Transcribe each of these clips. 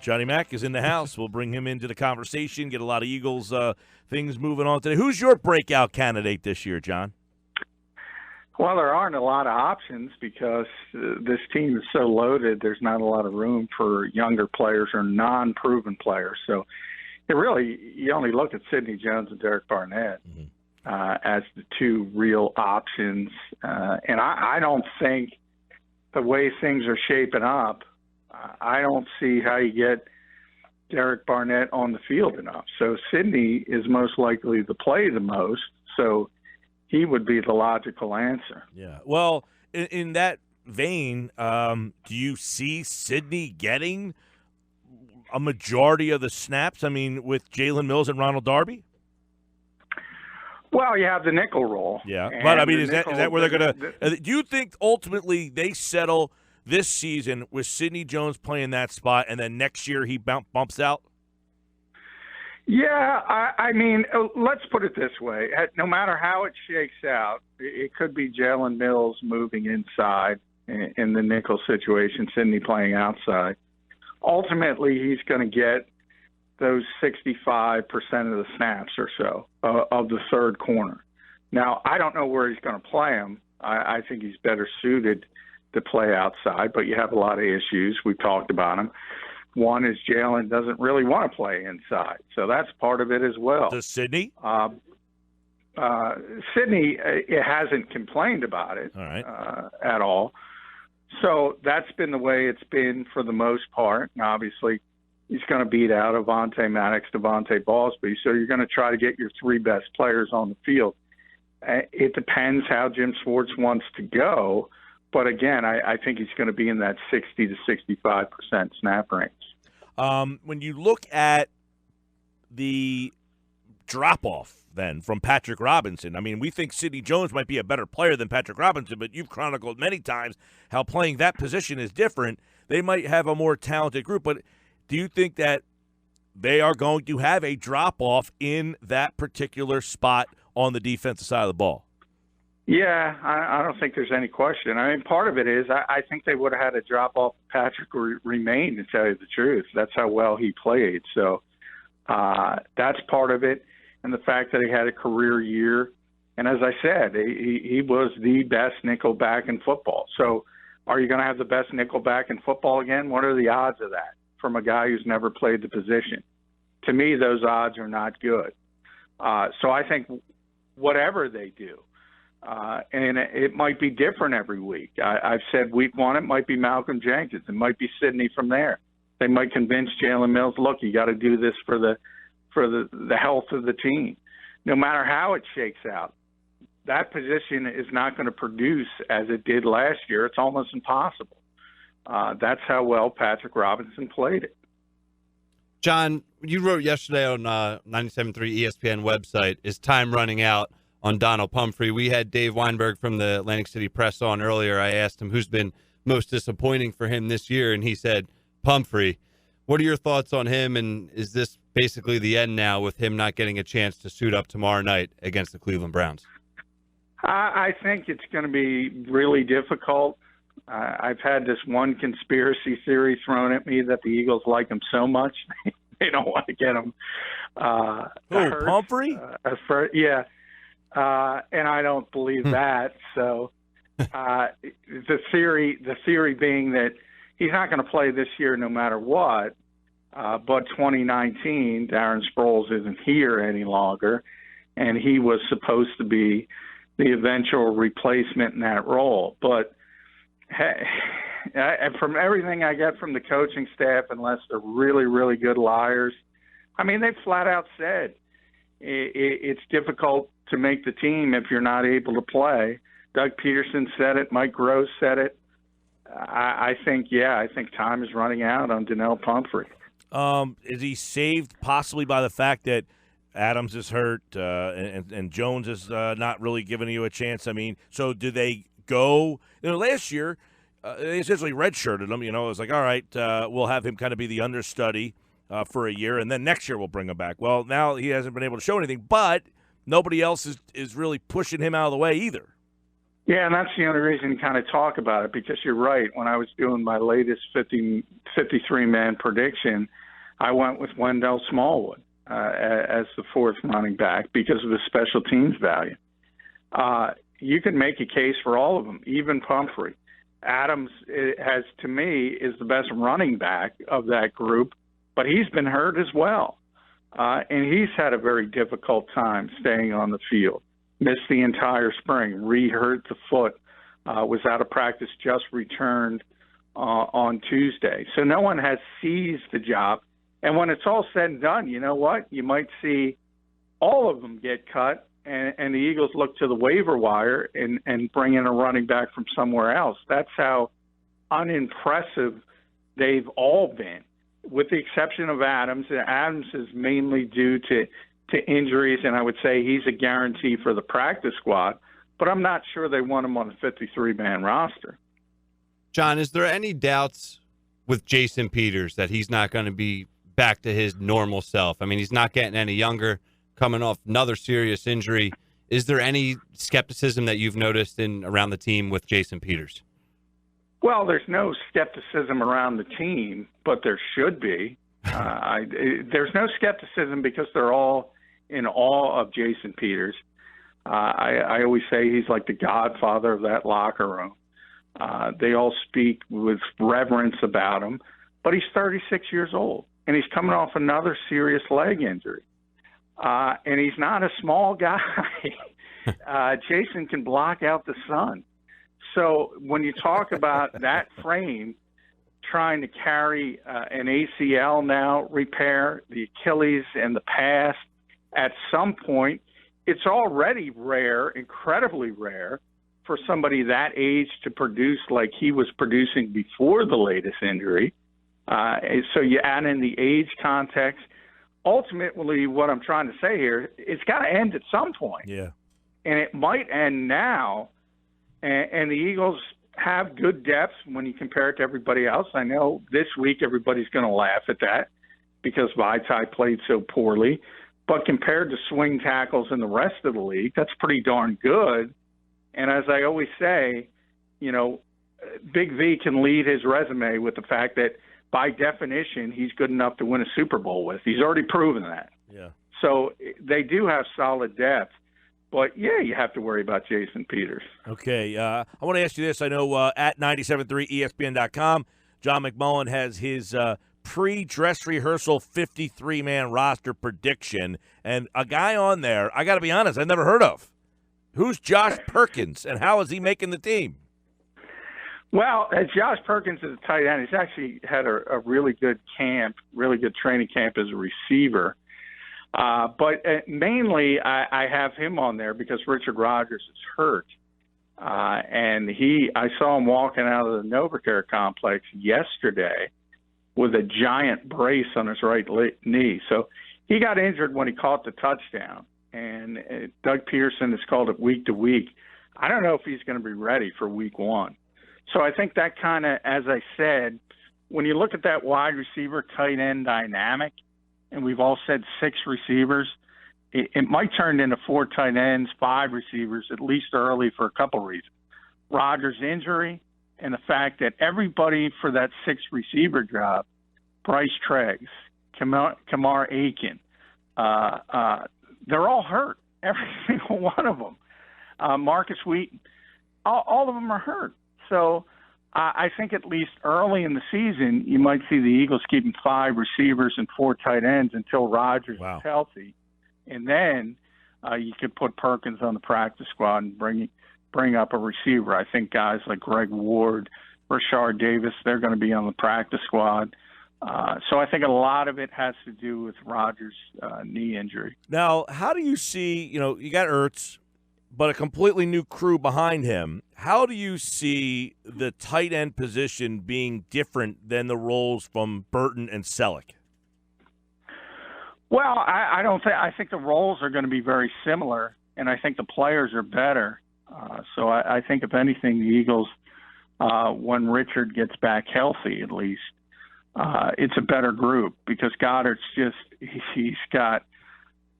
Johnny Mac is in the house. We'll bring him into the conversation, get a lot of Eagles things moving on today. Who's your breakout candidate this year, John? Well, there aren't a lot of options because this team is so loaded. There's not a lot of room for younger players or non-proven players. So you only look at Sidney Jones and Derek Barnett as the two real options. And I don't think the way things are shaping up, I don't see how you get Derek Barnett on the field enough. So Sidney is most likely to play the most. So he would be the logical answer. Yeah. Well, in that vein, do you see Sidney getting a majority of the snaps? I mean, with Jalen Mills and Ronald Darby? Well, you have the nickel role. Yeah. But, I mean, is that where they're going to – do you think ultimately they settle this season with Sidney Jones playing that spot and then next year he bumps out? Yeah, I mean, let's put it this way. No matter how it shakes out, it could be Jalen Mills moving inside in the nickel situation, Sidney playing outside. Ultimately, he's going to get those 65% of the snaps or so of the third corner. Now, I don't know where he's going to play him. I think he's better suited to play outside, but you have a lot of issues. We've talked about them. One is Jalen doesn't really want to play inside, so that's part of it as well. Does Sidney? Sidney hasn't complained about it at all. So that's been the way it's been for the most part. And obviously, he's going to beat out Avonte Maddox, Devontae Ballsby, so you're going to try to get your three best players on the field. It depends how Jim Schwartz wants to go. But again, I think he's going to be in that 60 to 65% snap range. When you look at the drop-off then from Patrick Robinson, I mean, we think Sidney Jones might be a better player than Patrick Robinson, but you've chronicled many times how playing that position is different. They might have a more talented group, but do you think that they are going to have a drop-off in that particular spot on the defensive side of the ball? Yeah, I don't think there's any question. I mean, part of it is I think they would have had a drop-off if Patrick remained, to tell you the truth. That's how well he played. So that's part of it, and the fact that he had a career year. And as I said, he was the best nickel back in football. So are you going to have the best nickel back in football again? What are the odds of that from a guy who's never played the position? To me, those odds are not good. So I think whatever they do, and it might be different every week. I've said week one, it might be Malcolm Jenkins. It might be Sidney from there. They might convince Jalen Mills, look, you got to do this for the health of the team. No matter how it shakes out, that position is not going to produce as it did last year. It's almost impossible. That's how well Patrick Robinson played it. John, you wrote yesterday on 97.3 ESPN website, is time running out on Donald Pumphrey? We had Dave Weinberg from the Atlantic City Press on earlier. I asked him who's been most disappointing for him this year, and he said Pumphrey. What are your thoughts on him, and is this basically the end now with him not getting a chance to suit up tomorrow night against the Cleveland Browns? I think it's going to be really difficult. I've had this one conspiracy theory thrown at me that the Eagles like him so much they don't want to get him hurt. Pumphrey? Yeah. And I don't believe that. So the theory being that he's not going to play this year no matter what. But 2019, Darren Sproles isn't here any longer, and he was supposed to be the eventual replacement in that role. But from everything I get from the coaching staff, unless they're really, really good liars, I mean, they flat out said it's difficult to make the team if you're not able to play. Doug Peterson said it. Mike Gross said it. I think time is running out on Donnell Pumphrey. Is he saved possibly by the fact that Adams is hurt and Jones is not really giving you a chance? I mean, so do they go – last year they essentially redshirted him. It was like, all right, we'll have him kind of be the understudy for a year, and then next year we'll bring him back. Well, now he hasn't been able to show anything, but nobody else is really pushing him out of the way either. Yeah, and that's the only reason to kind of talk about it, because you're right. When I was doing my latest 53-man prediction, I went with Wendell Smallwood as the fourth running back because of his special teams value. You can make a case for all of them, even Pumphrey. Adams has, to me, is the best running back of that group, but he's been hurt as well. And he's had a very difficult time staying on the field. Missed the entire spring, re-hurt the foot, was out of practice, just returned on Tuesday. So no one has seized the job. And when it's all said and done, you know what? You might see all of them get cut, and the Eagles look to the waiver wire and bring in a running back from somewhere else. That's how unimpressive they've all been, with the exception of Adams. Adams is mainly due to injuries, and I would say he's a guarantee for the practice squad, but I'm not sure they want him on the 53-man roster. John, is there any doubts with Jason Peters that he's not going to be back to his normal self? I mean, he's not getting any younger, coming off another serious injury. Is there any skepticism that you've noticed around the team with Jason Peters? Well, there's no skepticism around the team, but there should be. There's no skepticism because they're all in awe of Jason Peters. I always say he's like the godfather of that locker room. They all speak with reverence about him, but he's 36 years old, and he's coming off another serious leg injury. And he's not a small guy. Jason can block out the sun. So when you talk about that frame, trying to carry an ACL now, repair the Achilles and the past, at some point, it's already rare, incredibly rare, for somebody that age to produce like he was producing before the latest injury. So you add in the age context. Ultimately, what I'm trying to say here, it's got to end at some point. Yeah. And it might end now. And the Eagles have good depth when you compare it to everybody else. I know this week everybody's going to laugh at that because Vaitai played so poorly. But compared to swing tackles in the rest of the league, that's pretty darn good. And as I always say, you know, Big V can lead his resume with the fact that, by definition, he's good enough to win a Super Bowl with. He's already proven that. Yeah. So they do have solid depth. But, yeah, you have to worry about Jason Peters. Okay. I want to ask you this. I know at 97.3 ESPN.com, John McMullen has his pre-dress rehearsal 53-man roster prediction. And a guy on there, I got to be honest, I've never heard of. Who's Josh Perkins, and how is he making the team? Well, Josh Perkins is a tight end. He's actually had a really good camp, really good training camp as a receiver. But mainly I have him on there because Richard Rodgers is hurt. And I saw him walking out of the NovaCare complex yesterday with a giant brace on his right knee. So he got injured when he caught the touchdown. And Doug Pearson has called it week to week. I don't know if he's going to be ready for week one. So I think that kind of, as I said, when you look at that wide receiver tight end dynamic, and we've all said 6 receivers, it might turn into 4 tight ends, 5 receivers, at least early for a couple reasons. Rodgers' injury and the fact that everybody for that 6th receiver job, Bryce Treggs, Kamar Aiken, they're all hurt, every single one of them. Marcus Wheaton, all of them are hurt. So I think at least early in the season, you might see the Eagles keeping 5 receivers and 4 tight ends until Rodgers is healthy. And then you could put Perkins on the practice squad and bring up a receiver. I think guys like Greg Ward, Rashard Davis, they're going to be on the practice squad. So I think a lot of it has to do with Rodgers' knee injury. Now, how do you see, you got Ertz, but a completely new crew behind him. How do you see the tight end position being different than the roles from Burton and Selleck? Well, I think the roles are going to be very similar, and I think the players are better. So I think, if anything, the Eagles, when Richard gets back healthy at least, it's a better group because Goddard's he's got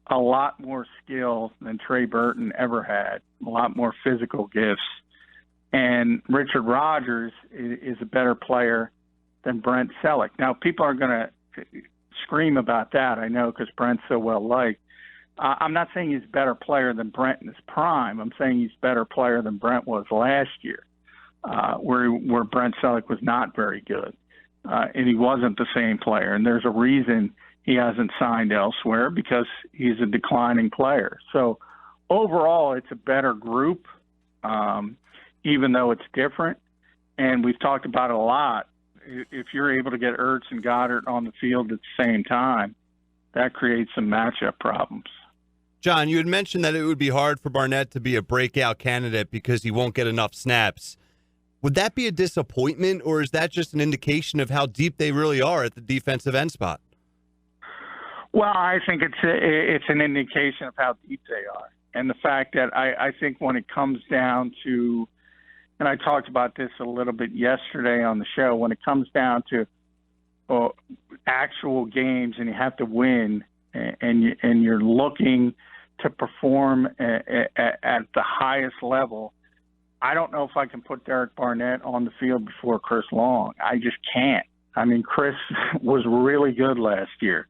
a lot more skill than Trey Burton ever had, a lot more physical gifts. and Richard Rodgers is a better player than Brent Selleck. Now, people are going to scream about that, I know, because Brent's so well-liked. I'm not saying he's a better player than Brent in his prime. I'm saying he's a better player than Brent was last year, where Brent Selleck was not very good, and he wasn't the same player. And there's a reason he hasn't signed elsewhere, because he's a declining player. So overall, it's a better group, even though it's different. And we've talked about it a lot. If you're able to get Ertz and Goddard on the field at the same time, that creates some matchup problems. John, you had mentioned that it would be hard for Barnett to be a breakout candidate because he won't get enough snaps. Would that be a disappointment, or is that just an indication of how deep they really are at the defensive end spot? Well, I think it's an indication of how deep they are. And the fact that I think when it comes down to, and I talked about this a little bit yesterday on the show, when it comes down to actual games and you have to win, and you're looking to perform at the highest level, I don't know if I can put Derek Barnett on the field before Chris Long. I just can't. I mean, Chris was really good last year,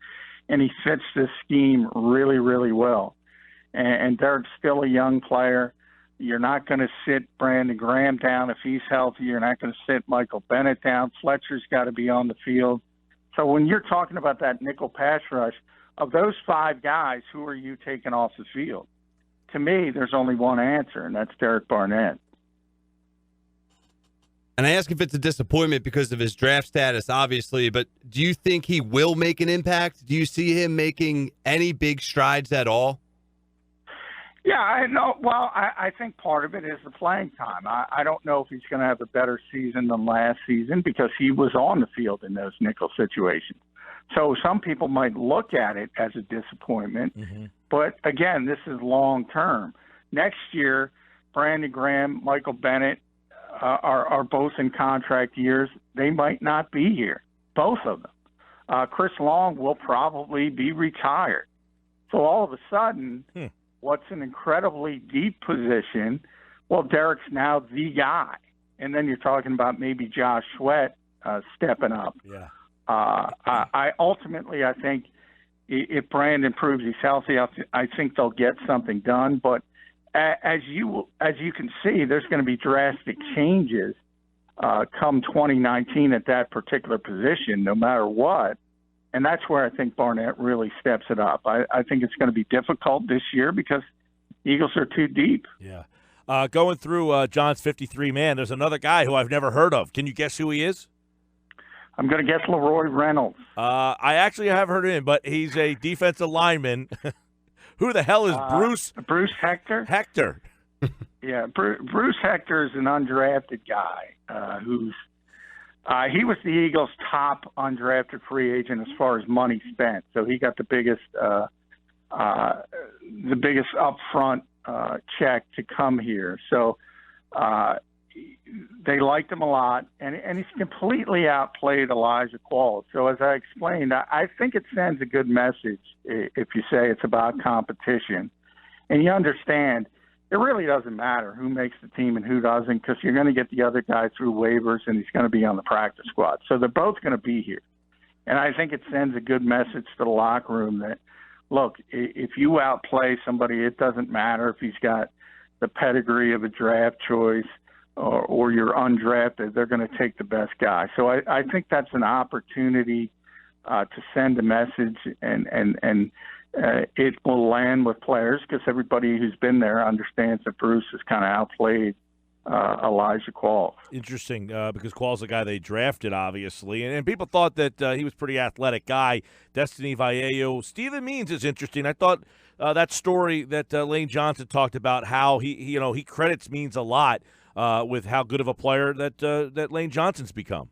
and he fits this scheme really, really well. And Derek's still a young player. You're not going to sit Brandon Graham down if he's healthy. You're not going to sit Michael Bennett down. Fletcher's got to be on the field. So when you're talking about that nickel pass rush, of those 5 guys, who are you taking off the field? To me, there's only one answer, and that's Derek Barnett. And I ask if it's a disappointment because of his draft status, obviously, but do you think he will make an impact? Do you see him making any big strides at all? Yeah, I know. Well, I think part of it is the playing time. I don't know if he's going to have a better season than last season because he was on the field in those nickel situations. So some people might look at it as a disappointment. Mm-hmm. But, again, this is long-term. Next year, Brandon Graham, Michael Bennett are both in contract years. They might not be here, both of them. Chris Long will probably be retired. So all of a sudden, what's an incredibly deep position, well, Derek's now the guy. And then you're talking about maybe Josh Sweat stepping up. Yeah. I think if Brandon proves he's healthy, I think they'll get something done. But as you can see, there's going to be drastic changes come 2019 at that particular position, no matter what. And that's where I think Barnett really steps it up. I think it's going to be difficult this year because the Eagles are too deep. Yeah. Going through John's 53-man, there's another guy who I've never heard of. Can you guess who he is? I'm going to guess Leroy Reynolds. I actually have heard of him, but he's a defensive lineman. Who the hell is Bruce? Bruce Hector? Hector. Yeah, Bruce Hector is an undrafted guy who's he was the Eagles' top undrafted free agent as far as money spent. So he got the biggest upfront check to come here. So they liked him a lot, and he's completely outplayed Elijah Qualls. So as I explained, I think it sends a good message if you say it's about competition. And you understand it really doesn't matter who makes the team and who doesn't, because you're going to get the other guy through waivers, and he's going to be on the practice squad. So they're both going to be here. And I think it sends a good message to the locker room that, look, if you outplay somebody, it doesn't matter if he's got the pedigree of a draft choice or you're undrafted, they're going to take the best guy. So I think that's an opportunity to send a message, and it will land with players because everybody who's been there understands that Bruce has kind of outplayed Elijah Qualls. Interesting, because Qualls the guy they drafted, obviously, and people thought that he was a pretty athletic guy. Destiny Vallejo. Steven Means is interesting. I thought that story that Lane Johnson talked about, how he credits Means a lot with how good of a player that Lane Johnson's become.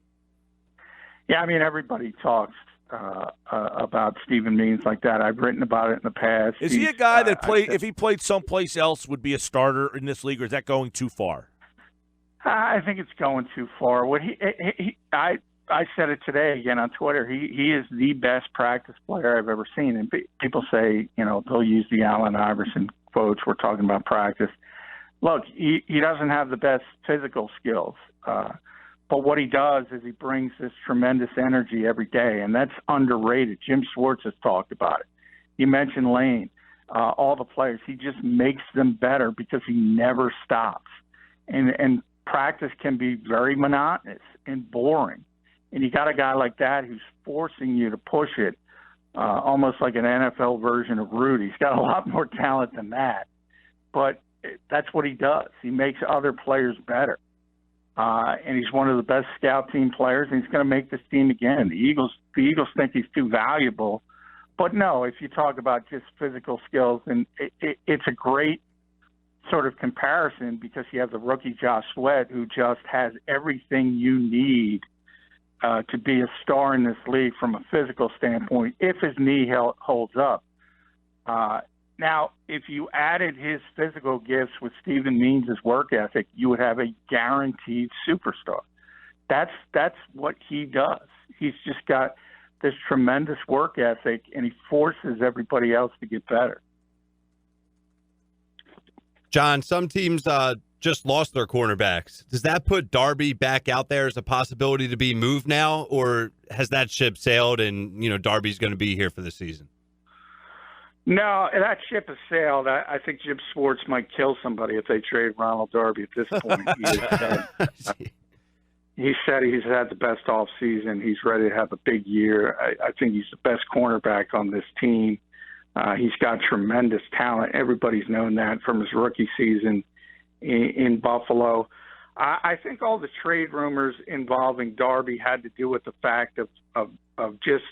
Yeah, I mean, everybody talks about Steven Means like that. I've written about it in the past. Is he a guy that if he played someplace else, would be a starter in this league, or is that going too far? I think it's going too far. What I said it today again on Twitter. He is the best practice player I've ever seen. And people say, they'll use the Allen Iverson quotes. We're talking about practice. look, he doesn't have the best physical skills, but what he does is he brings this tremendous energy every day, and that's underrated. Jim Schwartz has talked about it. You mentioned Lane, all the players. He just makes them better because he never stops. And practice can be very monotonous and boring. And you got a guy like that who's forcing you to push it, almost like an NFL version of Rudy. He's got a lot more talent than that. But that's what he does. He makes other players better. And he's one of the best scout team players, and he's going to make this team again. The Eagles think he's too valuable. But no, if you talk about just physical skills, and it's a great sort of comparison because you have the rookie Josh Sweat, who just has everything you need to be a star in this league from a physical standpoint if his knee holds up. Now, if you added his physical gifts with Stephen Means' work ethic, you would have a guaranteed superstar. That's what he does. He's just got this tremendous work ethic, and he forces everybody else to get better. John, some teams just lost their cornerbacks. Does that put Darby back out there as a possibility to be moved now, or has that ship sailed and, Darby's going to be here for the season? No, that ship has sailed. I think Jim Schwartz might kill somebody if they trade Ronald Darby at this point. He said he's had the best off season. He's ready to have a big year. I think he's the best cornerback on this team. He's got tremendous talent. Everybody's known that from his rookie season in Buffalo. I think all the trade rumors involving Darby had to do with the fact of just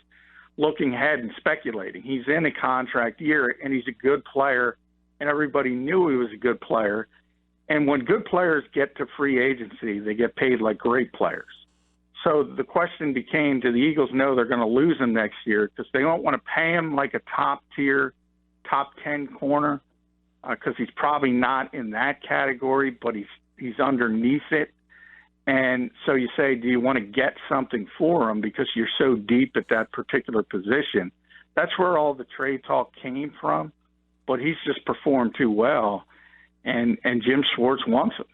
looking ahead and speculating. He's in a contract year, and he's a good player, and everybody knew he was a good player. And when good players get to free agency, they get paid like great players. So the question became, do the Eagles know they're going to lose him next year because they don't want to pay him like a top-tier, top 10 corner because he's probably not in that category, but he's underneath it. And so you say, do you want to get something for him because you're so deep at that particular position? That's where all the trade talk came from, but he's just performed too well, and Jim Schwartz wants him.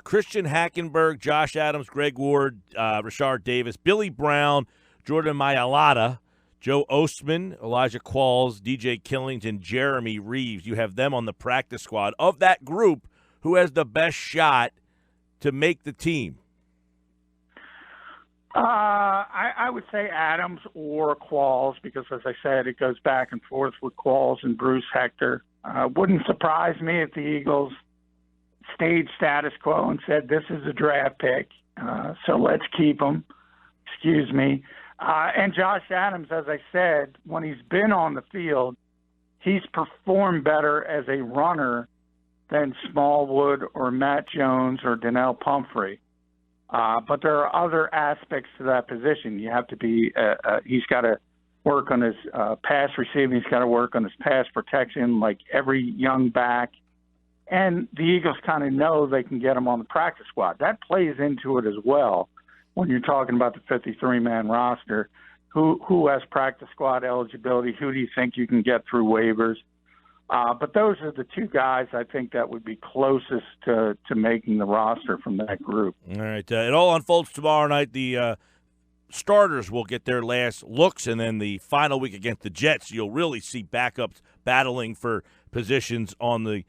Christian Hackenberg, Josh Adams, Greg Ward, Rashard Davis, Billy Brown, Jordan Mailata, Joe Ostman, Elijah Qualls, DJ Killington, Jeremy Reeves. You have them on the practice squad. Of that group, who has the best shot to make the team? I would say Adams or Qualls because, as I said, it goes back and forth with Qualls and Bruce Hector. Wouldn't surprise me if the Eagles stayed status quo and said, this is a draft pick, so let's keep him. Excuse me. And Josh Adams, as I said, when he's been on the field, he's performed better as a runner than Smallwood or Matt Jones or Donnell Pumphrey. But there are other aspects to that position. You have to be he's got to work on his pass receiving. He's got to work on his pass protection like every young back. And the Eagles kind of know they can get him on the practice squad. That plays into it as well when you're talking about the 53-man roster. Who has practice squad eligibility? Who do you think you can get through waivers? But those are the two guys I think that would be closest to making the roster from that group. All right. It all unfolds tomorrow night. The starters will get their last looks, and then the final week against the Jets, you'll really see backups battling for positions on the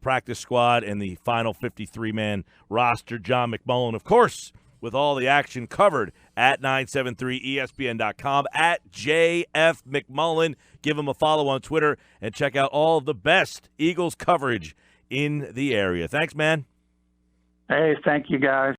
practice squad and the final 53-man roster. John McMullen, of course, with all the action covered at 973ESPN.com, at JF McMullen. Give him a follow on Twitter and check out all the best Eagles coverage in the area. Thanks, man. Hey, thank you, guys.